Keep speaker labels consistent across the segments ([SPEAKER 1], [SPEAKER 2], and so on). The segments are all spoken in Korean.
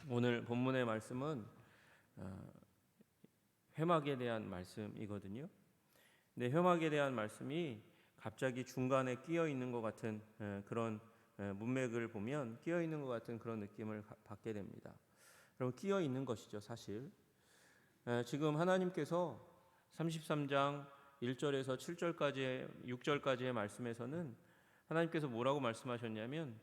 [SPEAKER 1] 오늘 본문의 말씀은 회막에 대한 말씀이거든요. 근데 회막에 대한 말씀이 갑자기 중간에 끼어 있는 것 같은 그런 문맥을 보면 끼어 있는 것 같은 그런 느낌을 받게 됩니다. 여러분, 끼어 있는 것이죠, 사실. 지금 하나님께서 33장 1절에서 7절까지의 6절까지의 말씀에서는 하나님께서 뭐라고 말씀하셨냐면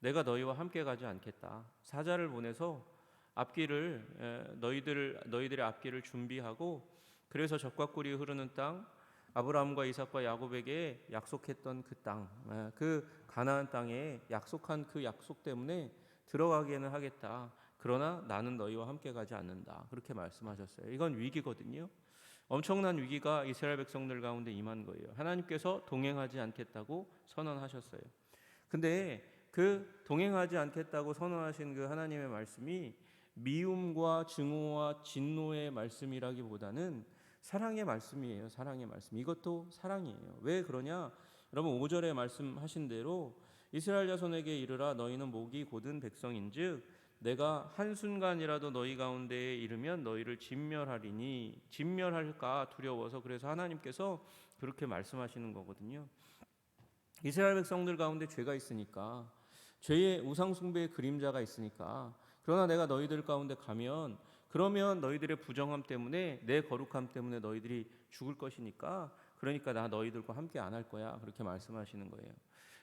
[SPEAKER 1] 내가 너희와 함께 가지 않겠다. 사자를 보내서 앞길을 너희들의 앞길을 준비하고 그래서 적과 꿀이 흐르는 땅, 아브라함과 이삭과 야곱에게 약속했던 그 땅, 그 가나안 땅에 약속한 그 약속 때문에 들어가기는 하겠다. 그러나 나는 너희와 함께 가지 않는다. 그렇게 말씀하셨어요. 이건 위기거든요. 엄청난 위기가 이스라엘 백성들 가운데 임한 거예요. 하나님께서 동행하지 않겠다고 선언하셨어요. 근데 그 동행하지 않겠다고 선언하신 그 하나님의 말씀이 미움과 증오와 진노의 말씀이라기보다는 사랑의 말씀이에요. 사랑의 말씀. 이것도 사랑이에요. 왜 그러냐? 여러분 5절에 말씀하신 대로 이스라엘 자손에게 이르라 너희는 목이 곧은 백성인즉 내가 한순간이라도 너희 가운데에 이르면 너희를 진멸하리니 진멸할까 두려워서 그래서 하나님께서 그렇게 말씀하시는 거거든요. 이스라엘 백성들 가운데 죄가 있으니까 죄의 우상 숭배의 그림자가 있으니까 그러나 내가 너희들 가운데 가면 그러면 너희들의 부정함 때문에 내 거룩함 때문에 너희들이 죽을 것이니까 그러니까 나 너희들과 함께 안 할 거야 그렇게 말씀하시는 거예요.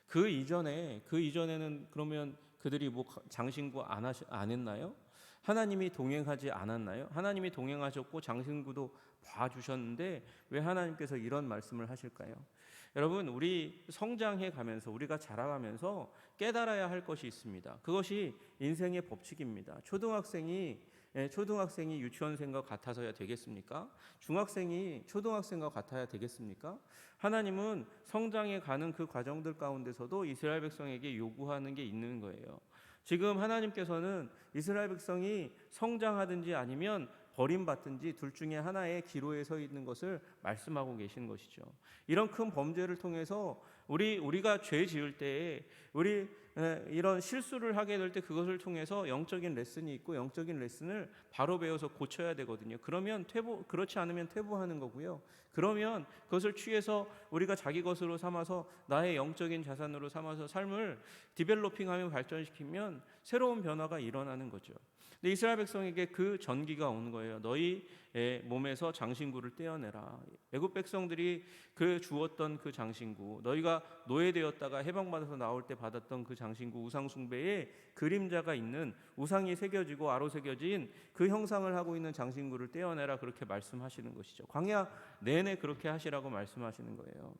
[SPEAKER 1] 그 이전에는 그러면 그들이 뭐 장신구 안 했나요? 하나님이 동행하지 않았나요? 하나님이 동행하셨고 장신구도 봐주셨는데 왜 하나님께서 이런 말씀을 하실까요? 여러분, 우리 성장해 가면서 우리가 자라가면서 깨달아야 할 것이 있습니다. 그것이 인생의 법칙입니다. 초등학생이 유치원생과 같아서야 되겠습니까? 중학생이 초등학생과 같아야 되겠습니까? 하나님은 성장해 가는 그 과정들 가운데서도 이스라엘 백성에게 요구하는 게 있는 거예요. 지금 하나님께서는 이스라엘 백성이 성장하든지 아니면 버림받든지 둘 중에 하나의 기로에 서 있는 것을 말씀하고 계신 것이죠. 이런 큰 범죄를 통해서 우리가 죄 지을 때에 이런 실수를 하게 될 때 그것을 통해서 영적인 레슨이 있고 영적인 레슨을 바로 배워서 고쳐야 되거든요. 그렇지 않으면 퇴보하는 거고요. 그러면 그것을 취해서 우리가 자기 것으로 삼아서 나의 영적인 자산으로 삼아서 삶을 디벨로핑하며 발전시키면 새로운 변화가 일어나는 거죠. 근데 이스라엘 백성에게 그 전기가 오는 거예요. 너희 몸에서 장신구를 떼어내라. 애굽 백성들이 주었던 그 장신구, 너희가 노예되었다가 해방받아서 나올 때 받았던 그 장신구 우상 숭배에 그림자가 있는 우상이 새겨지고 아로 새겨진 그 형상을 하고 있는 장신구를 떼어내라 그렇게 말씀하시는 것이죠. 광야 내내 그렇게 하시라고 말씀하시는 거예요.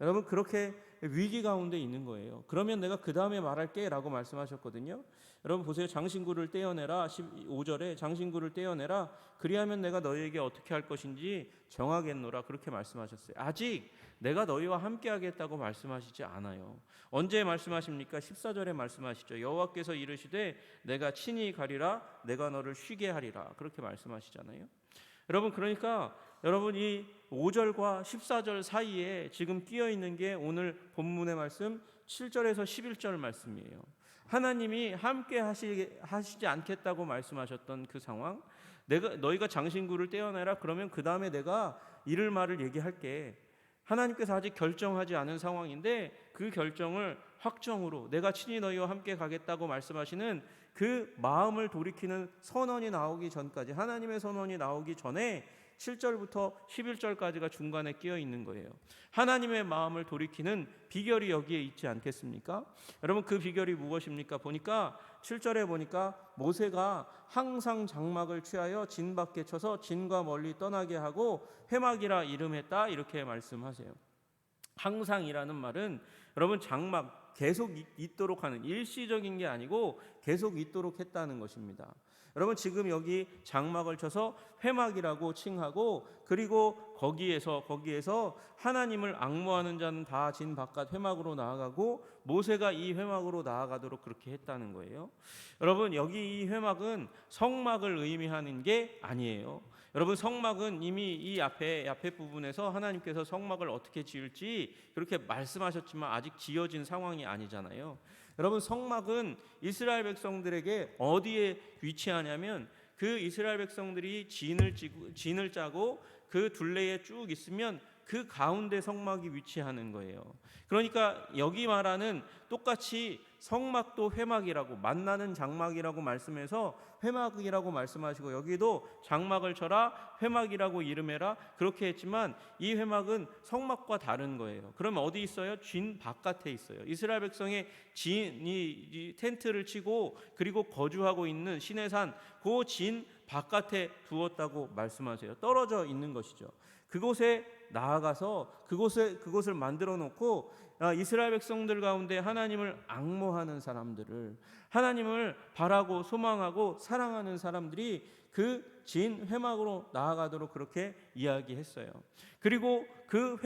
[SPEAKER 1] 여러분, 그렇게 위기 가운데 있는 거예요. 그러면 내가 그 다음에 말할게 라고 말씀하셨거든요. 여러분 보세요. 장신구를 떼어내라. 15절에 장신구를 떼어내라. 그리하면 내가 너희에게 어떻게 할 것인지 정하겠노라. 그렇게 말씀하셨어요. 아직 내가 너희와 함께 하겠다고 말씀하시지 않아요. 언제 말씀하십니까? 14절에 말씀하시죠. 여호와께서 이르시되 내가 친히 가리라. 내가 너를 쉬게 하리라. 그렇게 말씀하시잖아요. 여러분, 그러니까 여러분 이 5절과 14절 사이에 지금 끼어 있는 게 오늘 본문의 말씀 7절에서 11절 말씀이에요. 하나님이 함께 하시지 않겠다고 말씀하셨던 그 상황, 너희가 장신구를 떼어내라. 그러면 그 다음에 내가 이를 말을 얘기할게. 하나님께서 아직 결정하지 않은 상황인데 그 결정을 확정으로 내가 친히 너희와 함께 가겠다고 말씀하시는 그 마음을 돌이키는 선언이 나오기 전까지, 하나님의 선언이 나오기 전에 7절부터 11절까지가 중간에 끼어 있는 거예요. 하나님의 마음을 돌이키는 비결이 여기에 있지 않겠습니까? 여러분, 그 비결이 무엇입니까? 보니까 7절에 보니까 모세가 항상 장막을 취하여 진 밖에 쳐서 진과 멀리 떠나게 하고 회막이라 이름했다 이렇게 말씀하세요. 항상이라는 말은 여러분 장막 계속 있도록 하는, 일시적인 게 아니고 계속 있도록 했다는 것입니다. 여러분 지금 여기 장막을 쳐서 회막이라고 칭하고 그리고 거기에서 하나님을 앙모하는 자는 다 진 바깥 회막으로 나아가고 모세가 이 회막으로 나아가도록 그렇게 했다는 거예요. 여러분, 여기 이 회막은 성막을 의미하는 게 아니에요. 여러분, 성막은 이미 이 앞에 부분에서 하나님께서 성막을 어떻게 지을지 그렇게 말씀하셨지만 아직 지어진 상황이 아니잖아요. 여러분, 성막은 이스라엘 백성들에게 어디에 위치하냐면 그 이스라엘 백성들이 진을 짜고 그 둘레에 쭉 있으면 그 가운데 성막이 위치하는 거예요. 그러니까 여기 말하는 똑같이 성막도 회막이라고, 만나는 장막이라고 말씀해서 회막이라고 말씀하시고, 여기도 장막을 쳐라, 회막이라고 이름해라 그렇게 했지만 이 회막은 성막과 다른 거예요. 그러면 어디 있어요? 진 바깥에 있어요. 이스라엘 백성의 이 텐트를 치고 그리고 거주하고 있는 시내산 그 진 바깥에 두었다고 말씀하세요. 떨어져 있는 것이죠. 그곳에 나아가서 그곳을 만들어 놓고 이스라엘 백성들 가운데 하나님을 앙모하는 사람들을, 하나님을 바라고 소망하고 사랑하는 사람들이 그 진 회막으로 나아가도록 그렇게 이야기했어요. 그리고 그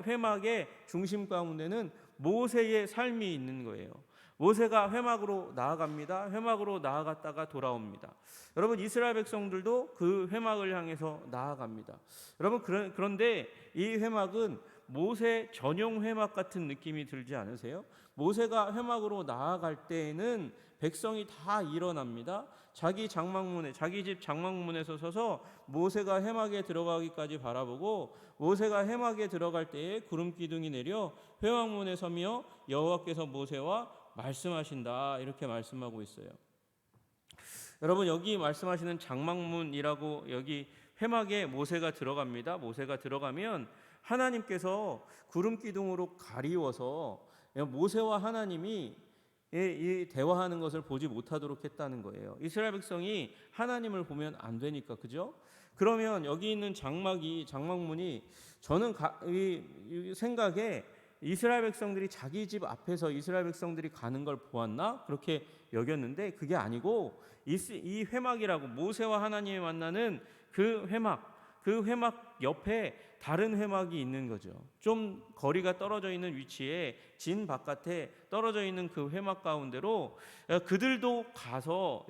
[SPEAKER 1] 회막의 중심 가운데는 모세의 삶이 있는 거예요. 모세가 회막으로 나아갑니다. 회막으로 나아갔다가 돌아옵니다. 여러분, 이스라엘 백성들도 그 회막을 향해서 나아갑니다. 여러분, 그런데 이 회막은 모세 전용 회막 같은 느낌이 들지 않으세요? 모세가 회막으로 나아갈 때에는 백성이 다 일어납니다. 자기 집 장막문에서 서서 모세가 회막에 들어가기까지 바라보고, 모세가 회막에 들어갈 때에 구름 기둥이 내려 회막문에 서며 여호와께서 모세와 말씀하신다, 이렇게 말씀하고 있어요. 여러분, 여기 말씀하시는 장막문이라고, 여기 회막에 모세가 들어갑니다. 모세가 들어가면 하나님께서 구름 기둥으로 가리워서 모세와 하나님이 이 대화하는 것을 보지 못하도록 했다는 거예요. 이스라엘 백성이 하나님을 보면 안 되니까, 그죠? 그러면 여기 있는 장막문이 저는 이 생각에 이스라엘 백성들이 자기 집 앞에서 이스라엘 백성들이 가는 걸 보았나? 그렇게 여겼는데 그게 아니고 이 회막이라고, 모세와 하나님이 만나는 그 회막 옆에 다른 회막이 있는 거죠. 좀 거리가 떨어져 있는 위치에 진 바깥에 떨어져 있는 그 회막 가운데로 그들도 가서,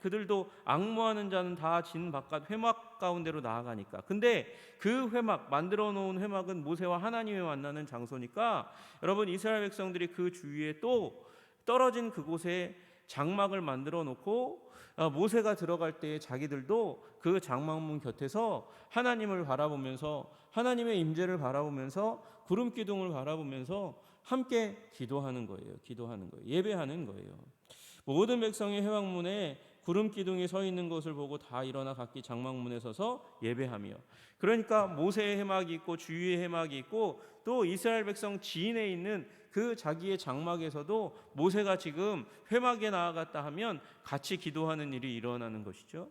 [SPEAKER 1] 그들도 앙모하는 자는 다 진 바깥 회막 가운데로 나아가니까. 근데 그 회막, 만들어 놓은 회막은 모세와 하나님이 만나는 장소니까 여러분, 이스라엘 백성들이 그 주위에 또 떨어진 그곳에 장막을 만들어 놓고 모세가 들어갈 때에 자기들도 그 장막문 곁에서 하나님을 바라보면서, 하나님의 임재를 바라보면서, 구름 기둥을 바라보면서 함께 기도하는 거예요. 예배하는 거예요. 모든 백성이 회막문에 구름 기둥이 서 있는 것을 보고 다 일어나 각기 장막문에 서서 예배하며, 그러니까 모세의 회막이 있고 주위의 회막이 있고 또 이스라엘 백성 지인에 있는 그 자기의 장막에서도 모세가 지금 회막에 나아갔다 하면 같이 기도하는 일이 일어나는 것이죠.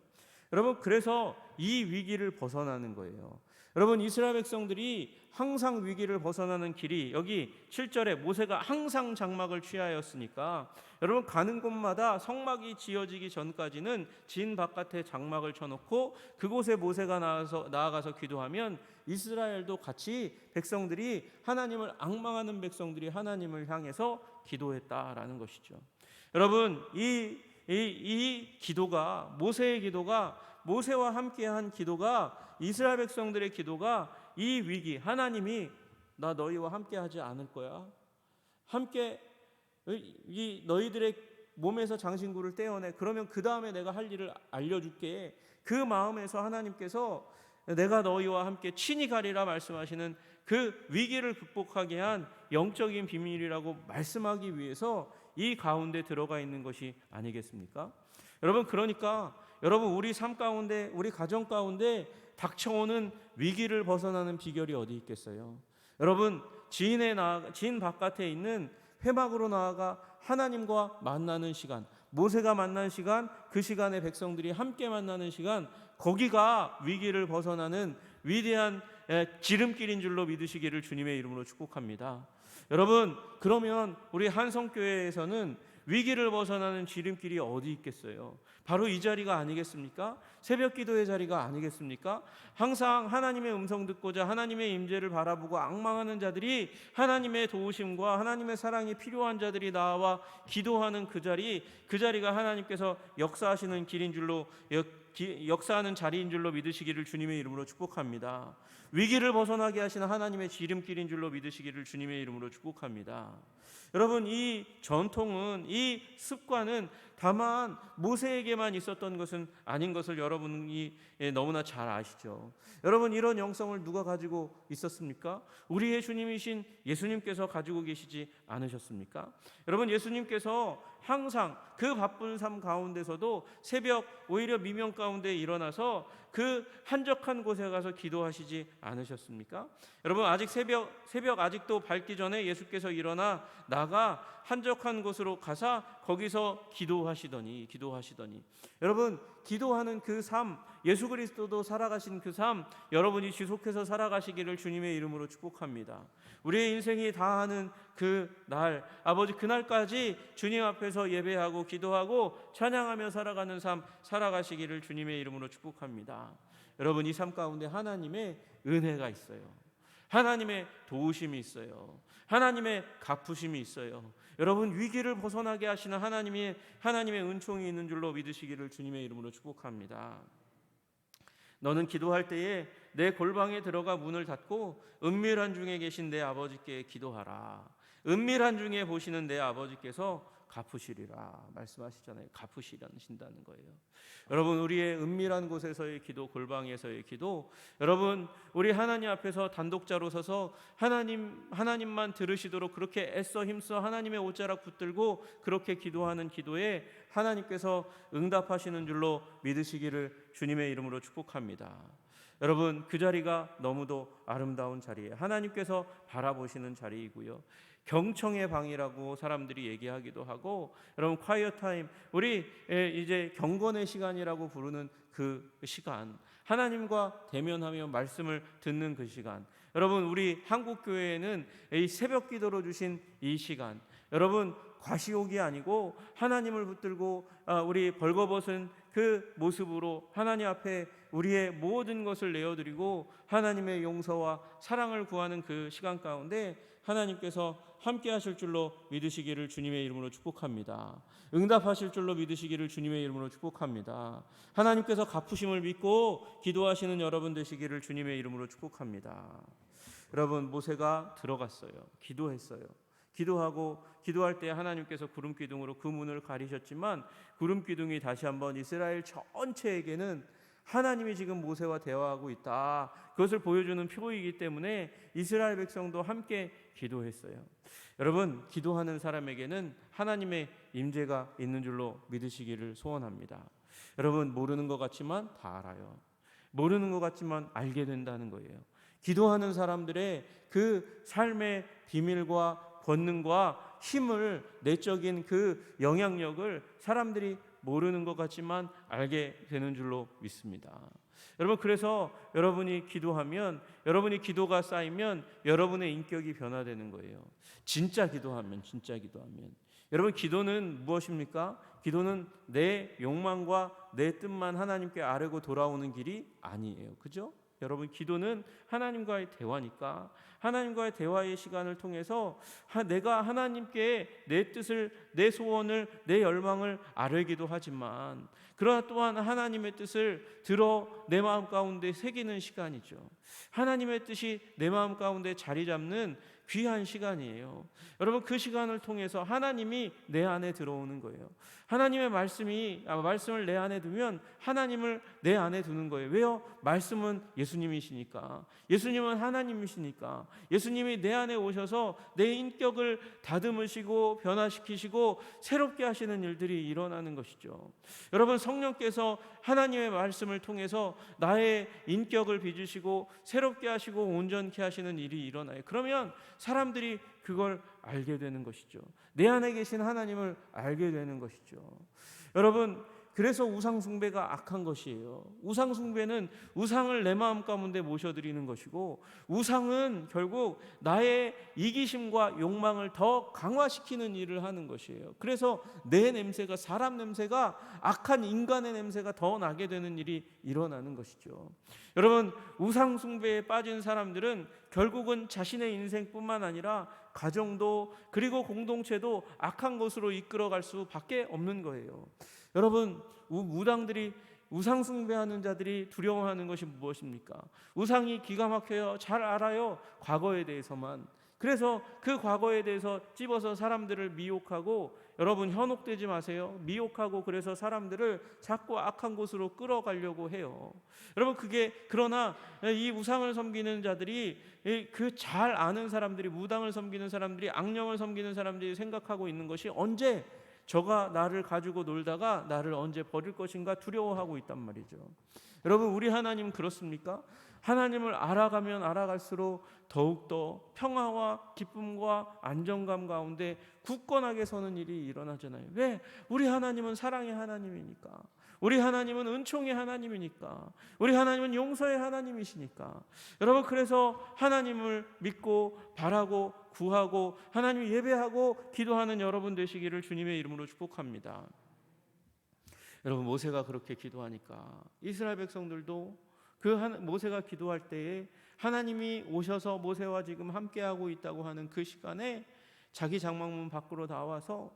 [SPEAKER 1] 여러분, 그래서 이 위기를 벗어나는 거예요. 여러분, 이스라엘 백성들이 항상 위기를 벗어나는 길이, 여기 7절에 모세가 항상 장막을 취하였으니까 여러분, 가는 곳마다 성막이 지어지기 전까지는 진 바깥에 장막을 쳐놓고 그곳에 모세가 나아가서 기도하면 이스라엘도 같이, 백성들이, 하나님을 앙망하는 백성들이 하나님을 향해서 기도했다라는 것이죠. 여러분, 이 기도가, 모세의 기도가, 모세와 함께한 기도가, 이스라엘 백성들의 기도가, 이 위기, 하나님이 나 너희와 함께하지 않을 거야, 함께 이 너희들의 몸에서 장신구를 떼어내, 그러면 그 다음에 내가 할 일을 알려줄게, 그 마음에서 하나님께서 내가 너희와 함께 친히 가리라 말씀하시는 그 위기를 극복하게 한 영적인 비밀이라고 말씀하기 위해서 이 가운데 들어가 있는 것이 아니겠습니까? 여러분, 그러니까 여러분, 우리 삶 가운데, 우리 가정 가운데 닥쳐오는 위기를 벗어나는 비결이 어디 있겠어요? 여러분, 진 바깥에 있는 회막으로 나아가 하나님과 만나는 시간, 모세가 만난 시간, 그 시간에 백성들이 함께 만나는 시간, 거기가 위기를 벗어나는 위대한 지름길인 줄로 믿으시기를 주님의 이름으로 축복합니다. 여러분, 그러면 우리 한성교회에서는 위기를 벗어나는 지름길이 어디 있겠어요? 바로 이 자리가 아니겠습니까? 새벽 기도의 자리가 아니겠습니까? 항상 하나님의 음성 듣고자 하나님의 임재를 바라보고 앙망하는 자들이, 하나님의 도우심과 하나님의 사랑이 필요한 자들이 나와 기도하는 그 자리가 하나님께서 역사하시는 길인 줄로, 역사하는 자리인 줄로 믿으시기를 주님의 이름으로 축복합니다. 위기를 벗어나게 하시는 하나님의 지름길인 줄로 믿으시기를 주님의 이름으로 축복합니다. 여러분, 이 전통은, 이 습관은 다만 모세에게만 있었던 것은 아닌 것을 여러분이 너무나 잘 아시죠. 여러분, 이런 영성을 누가 가지고 있었습니까? 우리의 주님이신 예수님께서 가지고 계시지 않으셨습니까? 여러분, 예수님께서 항상 그 바쁜 삶 가운데서도 새벽, 오히려 미명 가운데 일어나서 그 한적한 곳에 가서 기도하시지 않으셨습니까? 여러분, 아직 새벽 아직도 밝기 전에 예수께서 일어나 나가 한적한 곳으로 가사 거기서 기도하시더니 여러분, 기도하는 그 삶, 예수 그리스도도 살아가신 그 삶, 여러분이 지속해서 살아가시기를 주님의 이름으로 축복합니다. 우리의 인생이 다하는 그 날, 아버지, 그날까지 주님 앞에서 예배하고 기도하고 찬양하며 살아가는 삶 살아가시기를 주님의 이름으로 축복합니다. 여러분, 이 삶 가운데 하나님의 은혜가 있어요. 하나님의 도우심이 있어요. 하나님의 갚으심이 있어요. 여러분, 위기를 벗어나게 하시는 하나님의 은총이 있는 줄로 믿으시기를 주님의 이름으로 축복합니다. 너는 기도할 때에 내 골방에 들어가 문을 닫고 은밀한 중에 계신 내 아버지께 기도하라. 은밀한 중에 보시는 내 아버지께서 갚으시리라 말씀하시잖아요. 갚으시신다는 거예요. 여러분, 우리의 은밀한 곳에서의 기도, 골방에서의 기도, 여러분, 우리 하나님 앞에서 단독자로 서서 하나님만 들으시도록 그렇게 애써 힘써 하나님의 옷자락 붙들고 그렇게 기도하는 기도에 하나님께서 응답하시는 줄로 믿으시기를 주님의 이름으로 축복합니다. 여러분, 그 자리가 너무도 아름다운 자리예요. 하나님께서 바라보시는 자리이고요. 경청의 방이라고 사람들이 얘기하기도 하고, 여러분, 콰이어 타임, 우리 이제 경건의 시간이라고 부르는 그 시간, 하나님과 대면하며 말씀을 듣는 그 시간, 여러분, 우리 한국 교회에는 이 새벽 기도로 주신 이 시간, 여러분, 과시욕이 아니고 하나님을 붙들고 우리 벌거벗은 그 모습으로 하나님 앞에 우리의 모든 것을 내어드리고 하나님의 용서와 사랑을 구하는 그 시간 가운데 하나님께서 함께 하실 줄로 믿으시기를 주님의 이름으로 축복합니다. 응답하실 줄로 믿으시기를 주님의 이름으로 축복합니다. 하나님께서 갚으심을 믿고 기도하시는 여러분 되시기를 주님의 이름으로 축복합니다. 여러분, 모세가 들어갔어요. 기도했어요. 기도할 때 하나님께서 구름 기둥으로 그 문을 가리셨지만 구름 기둥이 다시 한번 이스라엘 전체에게는 하나님이 지금 모세와 대화하고 있다, 그것을 보여주는 표이기 때문에 이스라엘 백성도 함께 기도했어요. 여러분, 기도하는 사람에게는 하나님의 임재가 있는 줄로 믿으시기를 소원합니다. 여러분, 모르는 것 같지만 다 알아요. 모르는 것 같지만 알게 된다는 거예요. 기도하는 사람들의 그 삶의 비밀과 권능과 힘을, 내적인 그 영향력을 사람들이 모르는 것 같지만 알게 되는 줄로 믿습니다. 여러분, 그래서 여러분이 기도하면, 여러분이 기도가 쌓이면 여러분의 인격이 변화되는 거예요. 진짜 기도하면. 여러분, 기도는 무엇입니까? 기도는 내 욕망과 내 뜻만 하나님께 아뢰고 돌아오는 길이 아니에요. 그죠? 여러분, 기도는 하나님과의 대화니까 하나님과의 대화의 시간을 통해서 내가 하나님께 내 뜻을, 내 소원을, 내 열망을 아뢰기도 하지만 그러나 또한 하나님의 뜻을 들어 내 마음 가운데 새기는 시간이죠. 하나님의 뜻이 내 마음 가운데 자리 잡는 귀한 시간이에요. 여러분, 그 시간을 통해서 하나님이 내 안에 들어오는 거예요. 하나님의 말씀을 내 안에 두면 하나님을 내 안에 두는 거예요. 왜요? 말씀은 예수님이시니까. 예수님은 하나님이시니까. 예수님이 내 안에 오셔서 내 인격을 다듬으시고 변화시키시고 새롭게 하시는 일들이 일어나는 것이죠. 여러분, 성령께서 하나님의 말씀을 통해서 나의 인격을 빚으시고 새롭게 하시고 온전케 하시는 일이 일어나요. 그러면 사람들이 그걸 알게 되는 것이죠. 내 안에 계신 하나님을 알게 되는 것이죠. 여러분, 그래서 우상 숭배가 악한 것이에요. 우상 숭배는 우상을 내 마음 가운데 모셔드리는 것이고, 우상은 결국 나의 이기심과 욕망을 더 강화시키는 일을 하는 것이에요. 그래서 내 냄새가, 사람 냄새가, 악한 인간의 냄새가 더 나게 되는 일이 일어나는 것이죠. 여러분, 우상 숭배에 빠진 사람들은 결국은 자신의 인생뿐만 아니라 가정도, 그리고 공동체도 악한 것으로 이끌어갈 수밖에 없는 거예요. 여러분, 무당들이, 우상 숭배하는 자들이 두려워하는 것이 무엇입니까? 우상이 기가 막혀요. 잘 알아요. 과거에 대해서만. 그래서 그 과거에 대해서 찝어서 사람들을 미혹하고, 여러분 현혹되지 마세요. 미혹하고 그래서 사람들을 자꾸 악한 곳으로 끌어가려고 해요. 여러분, 그러나 이 우상을 섬기는 자들이, 그 잘 아는 사람들이, 무당을 섬기는 사람들이, 악령을 섬기는 사람들이 생각하고 있는 것이, 언제 저가 나를 가지고 놀다가 나를 언제 버릴 것인가 두려워하고 있단 말이죠. 여러분, 우리 하나님 그렇습니까? 하나님을 알아가면 알아갈수록 더욱더 평화와 기쁨과 안정감 가운데 굳건하게 서는 일이 일어나잖아요. 왜? 우리 하나님은 사랑의 하나님이니까. 우리 하나님은 은총의 하나님이니까. 우리 하나님은 용서의 하나님이시니까. 여러분, 그래서 하나님을 믿고 바라고 구하고 하나님 예배하고 기도하는 여러분 되시기를 주님의 이름으로 축복합니다. 여러분, 모세가 그렇게 기도하니까 이스라엘 백성들도 모세가 기도할 때에 하나님이 오셔서 모세와 지금 함께하고 있다고 하는 그 시간에 자기 장막문 밖으로 나와서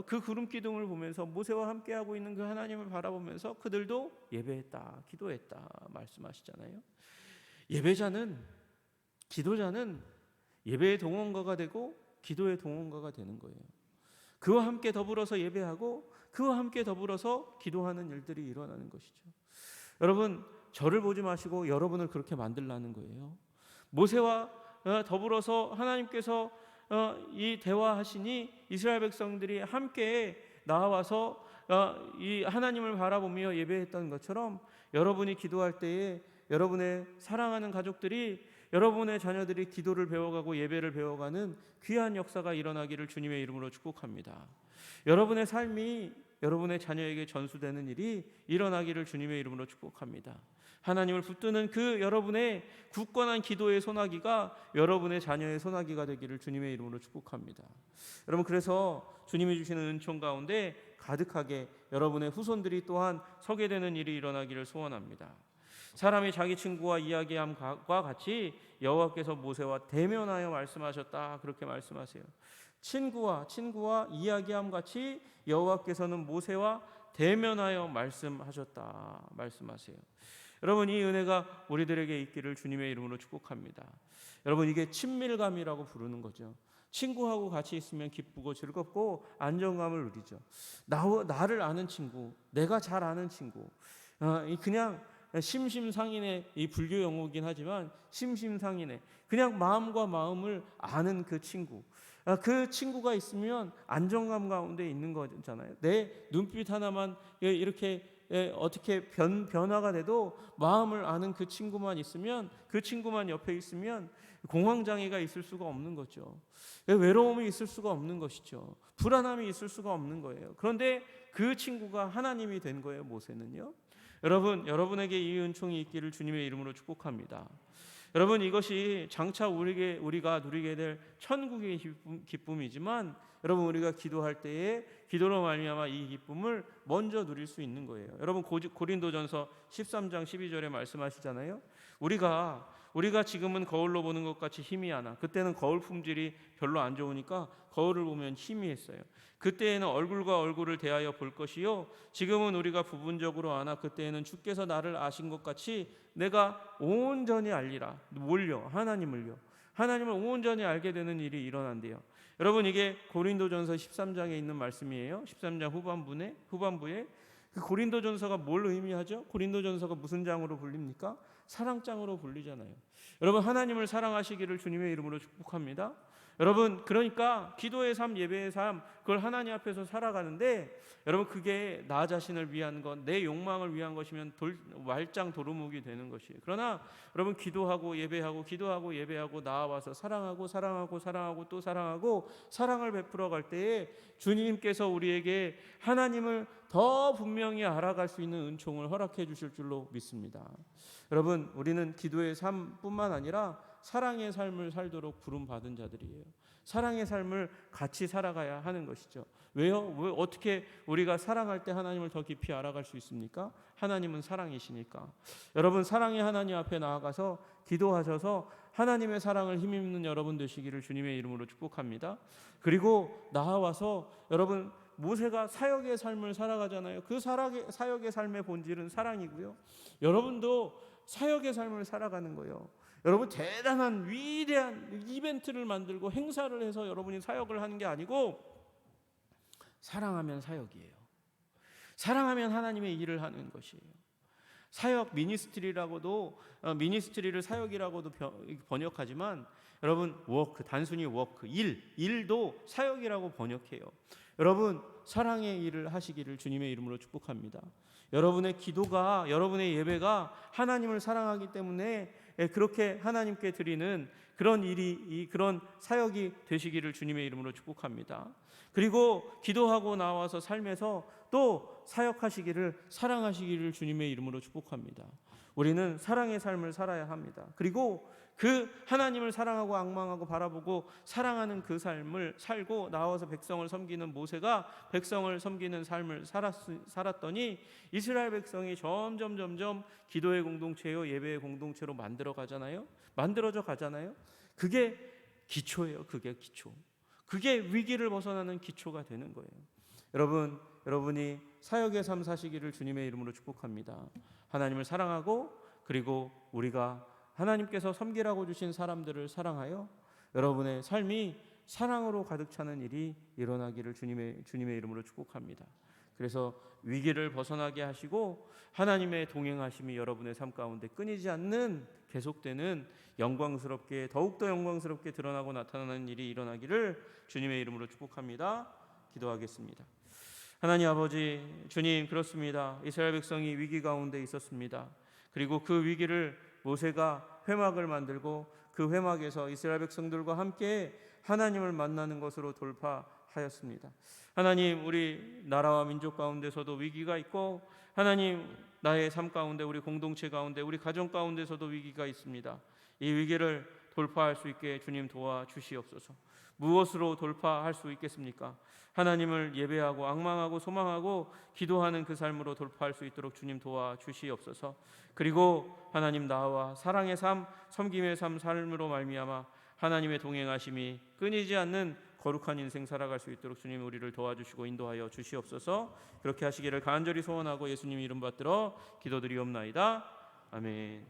[SPEAKER 1] 그 구름 기둥을 보면서 모세와 함께하고 있는 그 하나님을 바라보면서 그들도 예배했다, 기도했다 말씀하시잖아요. 기도자는 예배의 동원가가 되고 기도의 동원가가 되는 거예요. 그와 함께 더불어서 예배하고 그와 함께 더불어서 기도하는 일들이 일어나는 것이죠. 여러분, 저를 보지 마시고 여러분을 그렇게 만들라는 거예요. 모세와 더불어서 하나님께서 이 대화하시니 이스라엘 백성들이 함께 나와서 이 하나님을 바라보며 예배했던 것처럼, 여러분이 기도할 때에 여러분의 사랑하는 가족들이, 여러분의 자녀들이 기도를 배워가고 예배를 배워가는 귀한 역사가 일어나기를 주님의 이름으로 축복합니다. 여러분의 삶이 여러분의 자녀에게 전수되는 일이 일어나기를 주님의 이름으로 축복합니다. 하나님을 붙드는 그 여러분의 굳건한 기도의 소나기가 여러분의 자녀의 소나기가 되기를 주님의 이름으로 축복합니다. 여러분, 그래서 주님이 주시는 은총 가운데 가득하게 여러분의 후손들이 또한 서게 되는 일이 일어나기를 소원합니다. 사람이 자기 친구와 이야기함과 같이 여호와께서 모세와 대면하여 말씀하셨다, 그렇게 말씀하세요. 친구와 이야기함 같이 여호와께서는 모세와 대면하여 말씀하셨다 말씀하세요. 여러분, 이 은혜가 우리들에게 있기를 주님의 이름으로 축복합니다. 여러분, 이게 친밀감이라고 부르는 거죠. 친구하고 같이 있으면 기쁘고 즐겁고 안정감을 누리죠. 나를 아는 친구, 내가 잘 아는 친구, 그냥 심심상인의, 이 불교 용어이긴 하지만 심심상인의 그냥 마음과 마음을 아는 그 친구, 그 친구가 있으면 안정감 가운데 있는 거잖아요. 내 눈빛 하나만 이렇게 어떻게 변화가 돼도 마음을 아는 그 친구만 있으면, 그 친구만 옆에 있으면 공황장애가 있을 수가 없는 거죠. 외로움이 있을 수가 없는 것이죠. 불안함이 있을 수가 없는 거예요. 그런데 그 친구가 하나님이 된 거예요, 모세는요. 여러분, 여러분에게 이 은총이 있기를 주님의 이름으로 축복합니다. 여러분, 이것이 장차 우리가 누리게 될 천국의 기쁨이지만, 여러분, 우리가 기도할 때에 기도로 말미암아 이 기쁨을 먼저 누릴 수 있는 거예요. 여러분, 고린도전서 13장 12절에 말씀하시잖아요. 우리가 지금은 거울로 보는 것 같이 희미하나, 그때는 거울 품질이 별로 안 좋으니까 거울을 보면 희미했어요. 그때에는 얼굴과 얼굴을 대하여 볼 것이요, 지금은 우리가 부분적으로 아나 그때에는 주께서 나를 아신 것 같이 내가 온전히 알리라. 뭘요? 하나님을 온전히 알게 되는 일이 일어난대요. 여러분, 이게 고린도전서 13장에 있는 말씀이에요. 13장 후반부에 그 고린도전서가 뭘 의미하죠? 고린도전서가 무슨 장으로 불립니까? 사랑장으로 불리잖아요. 여러분, 하나님을 사랑하시기를 주님의 이름으로 축복합니다. 여러분, 그러니까 기도의 삶, 예배의 삶, 그걸 하나님 앞에서 살아가는데 여러분, 그게 나 자신을 위한 것, 내 욕망을 위한 것이면 말짱 도루묵이 되는 것이에요. 그러나 여러분, 기도하고 예배하고 기도하고 예배하고 나와서 사랑하고 사랑하고 사랑하고 또 사랑하고 사랑을 베풀어 갈 때에 주님께서 우리에게 하나님을 더 분명히 알아갈 수 있는 은총을 허락해 주실 줄로 믿습니다. 여러분, 우리는 기도의 삶뿐만 아니라 사랑의 삶을 살도록 부름받은 자들이에요. 사랑의 삶을 같이 살아가야 하는 것이죠. 왜요? 왜 어떻게 우리가 사랑할 때 하나님을 더 깊이 알아갈 수 있습니까? 하나님은 사랑이시니까. 여러분, 사랑의 하나님 앞에 나아가서 기도하셔서 하나님의 사랑을 힘입는 여러분 되시기를 주님의 이름으로 축복합니다. 그리고 나와서 여러분, 모세가 사역의 삶을 살아가잖아요. 그 사역의 삶의 본질은 사랑이고요. 여러분도 사역의 삶을 살아가는 거예요. 여러분, 대단한 위대한 이벤트를 만들고 행사를 해서 여러분이 사역을 하는 게 아니고 사랑하면 사역이에요. 사랑하면 하나님의 일을 하는 것이에요. 사역 미니스트리라고도 미니스트리를 사역이라고도 번역하지만 여러분, 워크, 단순히 워크, 일도 사역이라고 번역해요. 여러분, 사랑의 일을 하시기를 주님의 이름으로 축복합니다. 여러분의 기도가, 여러분의 예배가 하나님을 사랑하기 때문에 그렇게 하나님께 드리는 그런 일이, 그런 사역이 되시기를 주님의 이름으로 축복합니다. 그리고 기도하고 나와서 삶에서 또 사역하시기를, 사랑하시기를 주님의 이름으로 축복합니다. 우리는 사랑의 삶을 살아야 합니다. 그리고 그 하나님을 사랑하고 앙망하고 바라보고 사랑하는 그 삶을 살고 나와서 백성을 섬기는 모세가 백성을 섬기는 삶을 살았더니 이스라엘 백성이 점점 기도의 공동체요, 예배의 공동체로 만들어져 가잖아요. 그게 기초예요. 그게 기초. 그게 위기를 벗어나는 기초가 되는 거예요. 여러분이 사역의 삶 사시기를 주님의 이름으로 축복합니다. 하나님을 사랑하고, 그리고 우리가 하나님께서 섬기라고 주신 사람들을 사랑하여 여러분의 삶이 사랑으로 가득 차는 일이 일어나기를 주님의 이름으로 축복합니다. 그래서 위기를 벗어나게 하시고 하나님의 동행하심이 여러분의 삶 가운데 끊이지 않는, 계속되는, 영광스럽게, 더욱더 영광스럽게 드러나고 나타나는 일이 일어나기를 주님의 이름으로 축복합니다. 기도하겠습니다. 하나님 아버지, 주님, 그렇습니다. 이스라엘 백성이 위기 가운데 있었습니다. 그리고 그 위기를 모세가 회막을 만들고 그 회막에서 이스라엘 백성들과 함께 하나님을 만나는 것으로 돌파하였습니다. 하나님, 우리 나라와 민족 가운데서도 위기가 있고, 하나님, 나의 삶 가운데, 우리 공동체 가운데, 우리 가정 가운데서도 위기가 있습니다. 이 위기를 돌파할 수 있게 주님 도와주시옵소서. 무엇으로 돌파할 수 있겠습니까? 하나님을 예배하고 앙망하고 소망하고 기도하는 그 삶으로 돌파할 수 있도록 주님 도와주시옵소서. 그리고 하나님, 나와 사랑의 삶, 섬김의 삶으로 말미암아 하나님의 동행하심이 끊이지 않는 거룩한 인생 살아갈 수 있도록 주님 우리를 도와주시고 인도하여 주시옵소서. 그렇게 하시기를 간절히 소원하고 예수님 이름 받들어 기도드리옵나이다. 아멘.